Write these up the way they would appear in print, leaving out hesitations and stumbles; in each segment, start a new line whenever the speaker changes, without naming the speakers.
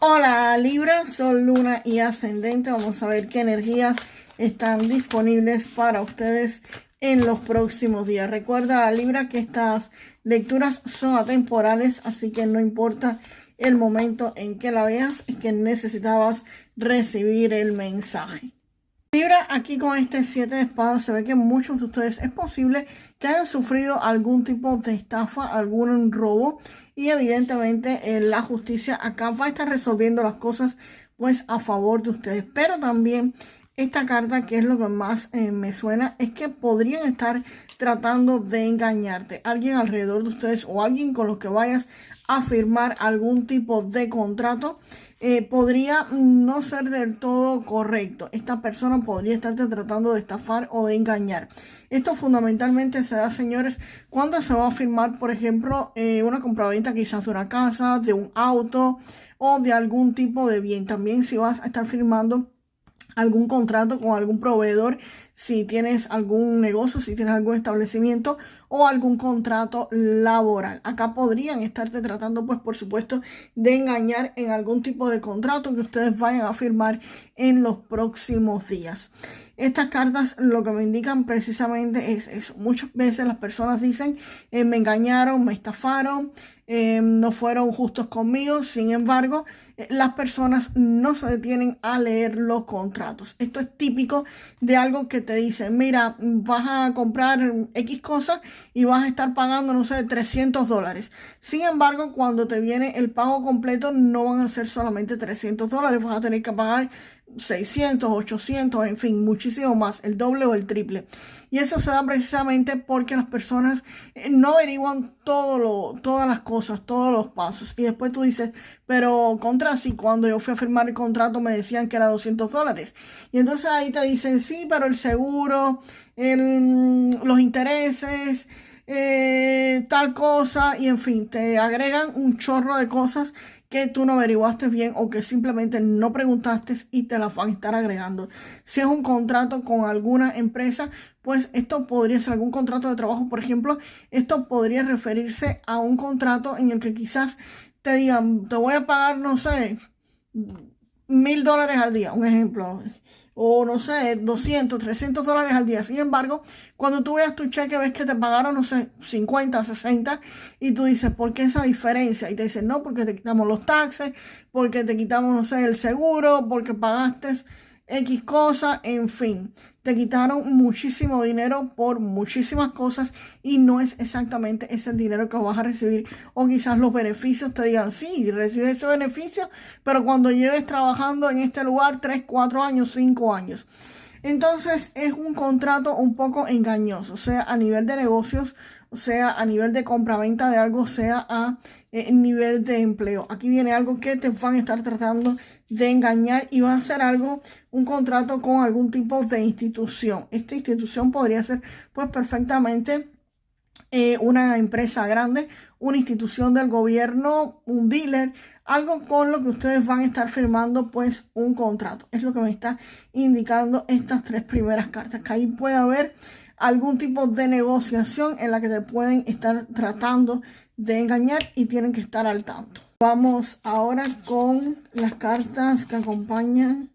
Hola Libra, Sol, Luna y Ascendente. Vamos a ver qué energías están disponibles para ustedes en los próximos días. Recuerda Libra que estas lecturas son atemporales, así que no importa el momento en que la veas, es que necesitabas recibir el mensaje. Libra, aquí con este 7 de espadas se ve que muchos de ustedes es posible que hayan sufrido algún tipo de estafa, algún robo, y evidentemente la justicia acá va a estar resolviendo las cosas pues a favor de ustedes. Pero también esta carta, que es lo que más me suena, es que podrían estar tratando de engañarte. Alguien alrededor de ustedes o alguien con los que vayas a firmar algún tipo de contrato podría no ser del todo correcto. Esta persona podría estarte tratando de estafar o de engañar. Esto fundamentalmente se da, señores, cuando se va a firmar, por ejemplo, una compraventa quizás de una casa, de un auto o de algún tipo de bien. También si vas a estar firmando algún contrato con algún proveedor, si tienes algún negocio, si tienes algún establecimiento o algún contrato laboral. Acá podrían estarte tratando, pues por supuesto, de engañar en algún tipo de contrato que ustedes vayan a firmar en los próximos días. Estas cartas lo que me indican precisamente es eso. Muchas veces las personas dicen, me engañaron, me estafaron, no fueron justos conmigo. Sin embargo, las personas no se detienen a leer los contratos. Esto es típico de algo que te dicen, mira, vas a comprar X cosas y vas a estar pagando, no sé, $300. Sin embargo, cuando te viene el pago completo, no van a ser solamente $300, vas a tener que pagar 600, 800, en fin, muchísimo más, el doble o el triple. Y eso se da precisamente porque las personas no averiguan todas las cosas, todos los pasos. Y después tú dices, pero contra sí, cuando yo fui a firmar el contrato me decían que era $200. Y entonces ahí te dicen, sí, pero el seguro, los intereses, tal cosa, y en fin, te agregan un chorro de cosas que tú no averiguaste bien o que simplemente no preguntaste y te las van a estar agregando. Si es un contrato con alguna empresa, pues esto podría ser algún contrato de trabajo, por ejemplo. Esto podría referirse a un contrato en el que quizás te digan, te voy a pagar, no sé, $1000 al día, un ejemplo, o no sé, 200, $300 al día. Sin embargo, cuando tú veas tu cheque, ves que te pagaron, no sé, 50, 60, y tú dices, ¿por qué esa diferencia? Y te dicen, no, porque te quitamos los taxes, porque te quitamos, no sé, el seguro, porque pagaste X cosa, en fin, te quitaron muchísimo dinero por muchísimas cosas y no es exactamente ese dinero que vas a recibir. O quizás los beneficios te digan, sí, recibes ese beneficio, pero cuando lleves trabajando en este lugar 3, 4 años, 5 años. Entonces es un contrato un poco engañoso, sea a nivel de negocios, sea a nivel de compraventa de algo, sea a nivel de empleo. Aquí viene algo que te van a estar tratando de engañar y va a ser algo, un contrato con algún tipo de institución. Esta institución podría ser pues perfectamente una empresa grande, una institución del gobierno, un dealer, algo con lo que ustedes van a estar firmando pues un contrato. Es lo que me está indicando estas tres primeras cartas, que ahí puede haber algún tipo de negociación en la que te pueden estar tratando de engañar y tienen que estar al tanto. Vamos ahora con las cartas que acompañan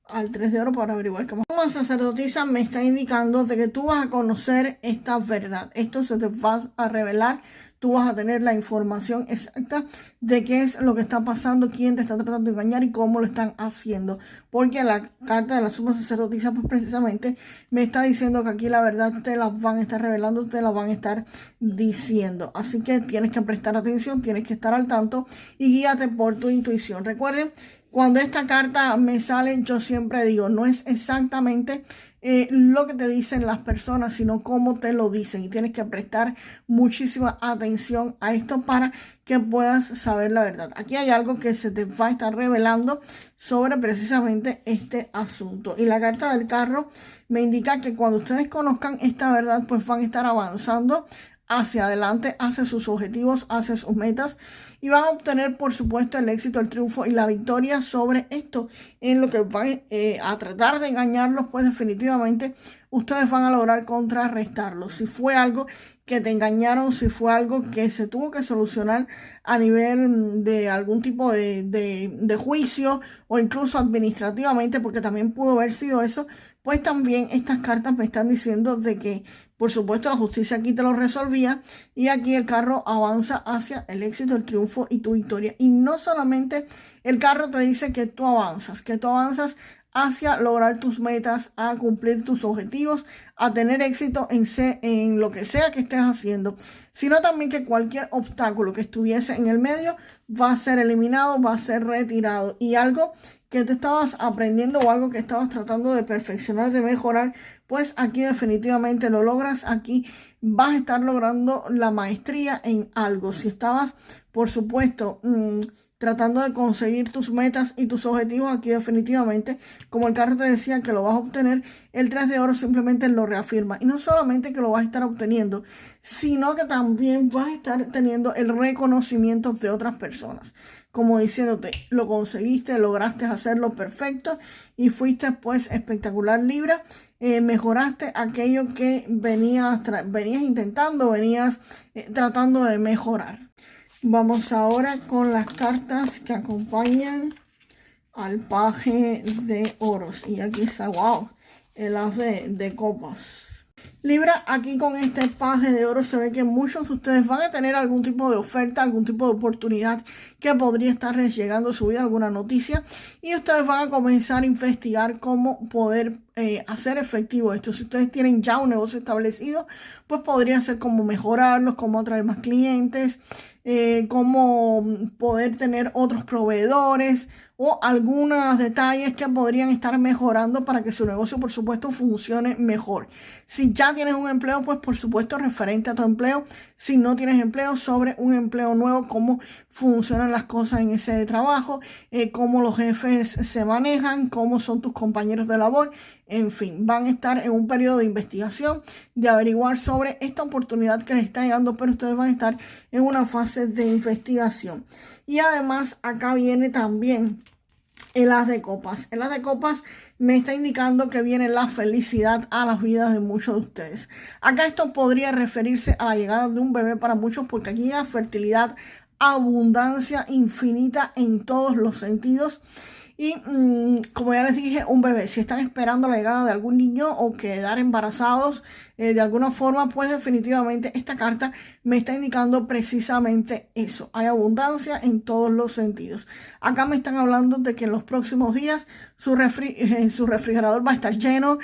al 3 de oro para averiguar cómo. Como sacerdotisa me está indicando de que tú vas a conocer esta verdad. Esto se te va a revelar. Tú vas a tener la información exacta de qué es lo que está pasando, quién te está tratando de engañar y cómo lo están haciendo. Porque la carta de la suma sacerdotisa pues precisamente me está diciendo que aquí la verdad te la van a estar revelando, te la van a estar diciendo. Así que tienes que prestar atención, tienes que estar al tanto y guíate por tu intuición. Recuerden, cuando esta carta me sale, yo siempre digo, no es exactamente lo que te dicen las personas, sino cómo te lo dicen. Y tienes que prestar muchísima atención a esto para que puedas saber la verdad. Aquí hay algo que se te va a estar revelando sobre precisamente este asunto. Y la carta del carro me indica que cuando ustedes conozcan esta verdad, pues van a estar avanzando hacia adelante, hacia sus objetivos, hacia sus metas y van a obtener, por supuesto, el éxito, el triunfo y la victoria sobre esto. En lo que van a tratar de engañarlos, pues definitivamente ustedes van a lograr contrarrestarlo. Si fue algo que te engañaron, si fue algo que se tuvo que solucionar a nivel de algún tipo de juicio o incluso administrativamente, porque también pudo haber sido eso, pues también estas cartas me están diciendo de que, por supuesto, la justicia aquí te lo resolvía y aquí el carro avanza hacia el éxito, el triunfo y tu victoria. Y no solamente el carro te dice que tú avanzas hacia lograr tus metas, a cumplir tus objetivos, a tener éxito en lo que sea que estés haciendo, sino también que cualquier obstáculo que estuviese en el medio va a ser eliminado, va a ser retirado. Y algo que tú estabas aprendiendo o algo que estabas tratando de perfeccionar, de mejorar, pues aquí definitivamente lo logras. Aquí vas a estar logrando la maestría en algo. Si estabas, por supuesto, tratando de conseguir tus metas y tus objetivos, aquí definitivamente, como el carro te decía que lo vas a obtener, el 3 de oro simplemente lo reafirma. Y no solamente que lo vas a estar obteniendo, sino que también vas a estar teniendo el reconocimiento de otras personas. Como diciéndote, lo conseguiste, lograste hacerlo perfecto y fuiste pues espectacular, Libra. Mejoraste aquello que venías intentando, tratando de mejorar. Vamos ahora con las cartas que acompañan al paje de oros. Y aquí está, wow, el as de copas. Libra, aquí con este paje de oro se ve que muchos de ustedes van a tener algún tipo de oferta, algún tipo de oportunidad que podría estarles llegando a su vida, alguna noticia. Y ustedes van a comenzar a investigar cómo poder hacer efectivo esto. Si ustedes tienen ya un negocio establecido, pues podría ser cómo mejorarlos, cómo atraer más clientes, cómo poder tener otros proveedores o algunos detalles que podrían estar mejorando para que su negocio, por supuesto, funcione mejor. Si ya tienes un empleo, pues por supuesto referente a tu empleo. Si no tienes empleo, sobre un empleo nuevo, cómo funcionan las cosas en ese trabajo, cómo los jefes se manejan, cómo son tus compañeros de labor. En fin, van a estar en un periodo de investigación, de averiguar sobre esta oportunidad que les está llegando, pero ustedes van a estar en una fase de investigación. Y además acá viene también el as de copas. El as de copas me está indicando que viene la felicidad a las vidas de muchos de ustedes. Acá esto podría referirse a la llegada de un bebé para muchos, porque aquí hay fertilidad, abundancia infinita en todos los sentidos. Y como ya les dije, un bebé, si están esperando la llegada de algún niño o quedar embarazados de alguna forma, pues definitivamente esta carta me está indicando precisamente eso. Hay abundancia en todos los sentidos. Acá me están hablando de que en los próximos días su refrigerador va a estar lleno,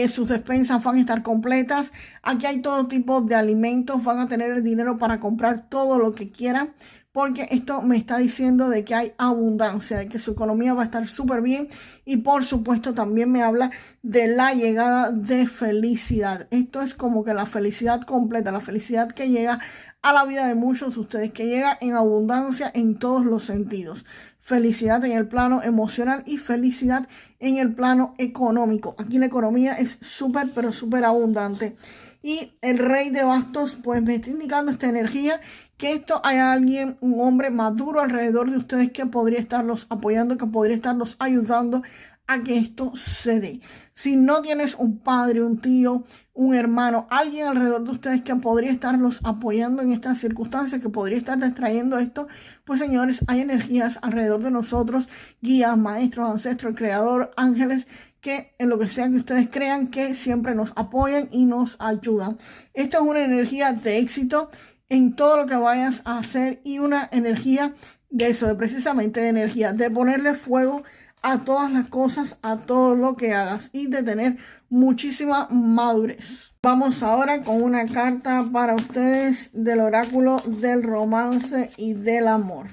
sus despensas van a estar completas. Aquí hay todo tipo de alimentos, van a tener el dinero para comprar todo lo que quieran, porque esto me está diciendo de que hay abundancia, de que su economía va a estar súper bien y por supuesto también me habla de la llegada de felicidad. Esto es como que la felicidad completa, la felicidad que llega a la vida de muchos de ustedes, que llega en abundancia en todos los sentidos. Felicidad en el plano emocional y felicidad en el plano económico. Aquí la economía es súper, pero súper abundante. Y el rey de bastos, pues me está indicando esta energía, que esto hay alguien, un hombre maduro alrededor de ustedes que podría estarlos apoyando, que podría estarlos ayudando a que esto se dé. Si no tienes un padre, un tío, un hermano, alguien alrededor de ustedes que podría estarlos apoyando en estas circunstancias, que podría estar distrayendo esto, pues señores, hay energías alrededor de nosotros, guías, maestros, ancestros, el creador, ángeles, que en lo que sea que ustedes crean, que siempre nos apoyan y nos ayudan. Esto es una energía de éxito en todo lo que vayas a hacer y una energía de eso, de precisamente de energía, de ponerle fuego a todas las cosas, a todo lo que hagas y de tener muchísima madurez. Vamos ahora con una carta para ustedes del oráculo del romance y del amor.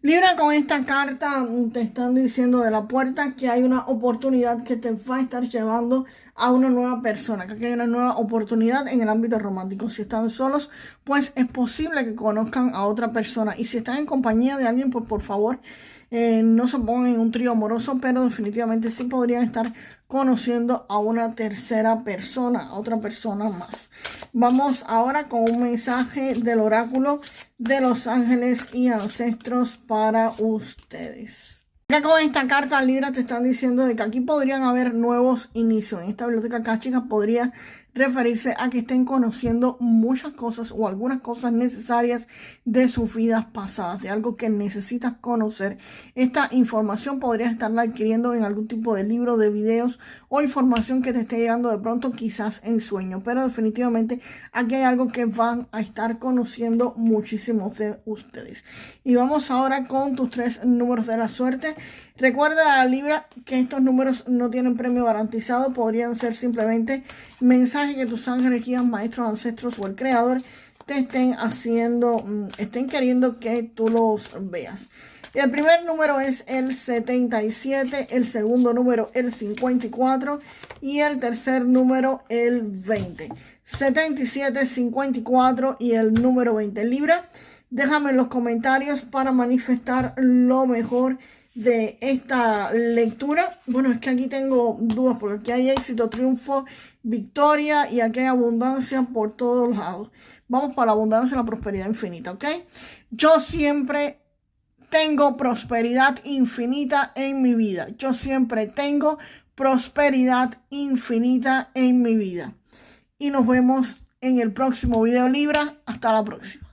Libra, con esta carta te están diciendo de la puerta que hay una oportunidad que te va a estar llevando a una nueva persona, que aquí hay una nueva oportunidad en el ámbito romántico. Si están solos, pues es posible que conozcan a otra persona. Y si están en compañía de alguien, pues por favor, no se pongan en un trío amoroso, pero definitivamente sí podrían estar conociendo a una tercera persona, a otra persona más. Vamos ahora con un mensaje del oráculo de los ángeles y ancestros para ustedes. Ya con esta carta, Libra, te están diciendo de que aquí podrían haber nuevos inicios. En esta biblioteca acá, chicas, podría referirse a que estén conociendo muchas cosas o algunas cosas necesarias de sus vidas pasadas, de algo que necesitas conocer. Esta información podrías estarla adquiriendo en algún tipo de libro, de videos o información que te esté llegando de pronto, quizás en sueño, pero definitivamente aquí hay algo que van a estar conociendo muchísimos de ustedes. Y vamos ahora con tus 3 números de la suerte. Recuerda, Libra, que estos números no tienen premio garantizado, podrían ser simplemente mensajes que tus ángeles, guías, maestros, ancestros o el creador te estén queriendo que tú los veas. El primer número es el 77, el segundo número el 54 y el tercer número el 20. 77, 54 y el número 20. Libra, déjame en los comentarios para manifestar lo mejor de esta lectura. Bueno, es que aquí tengo dudas porque aquí hay éxito, triunfo, victoria y aquí hay abundancia por todos lados. Vamos para la abundancia y la prosperidad infinita, ¿ok? Yo siempre tengo prosperidad infinita en mi vida. Yo siempre tengo prosperidad infinita en mi vida. Y nos vemos en el próximo video, Libra. Hasta la próxima.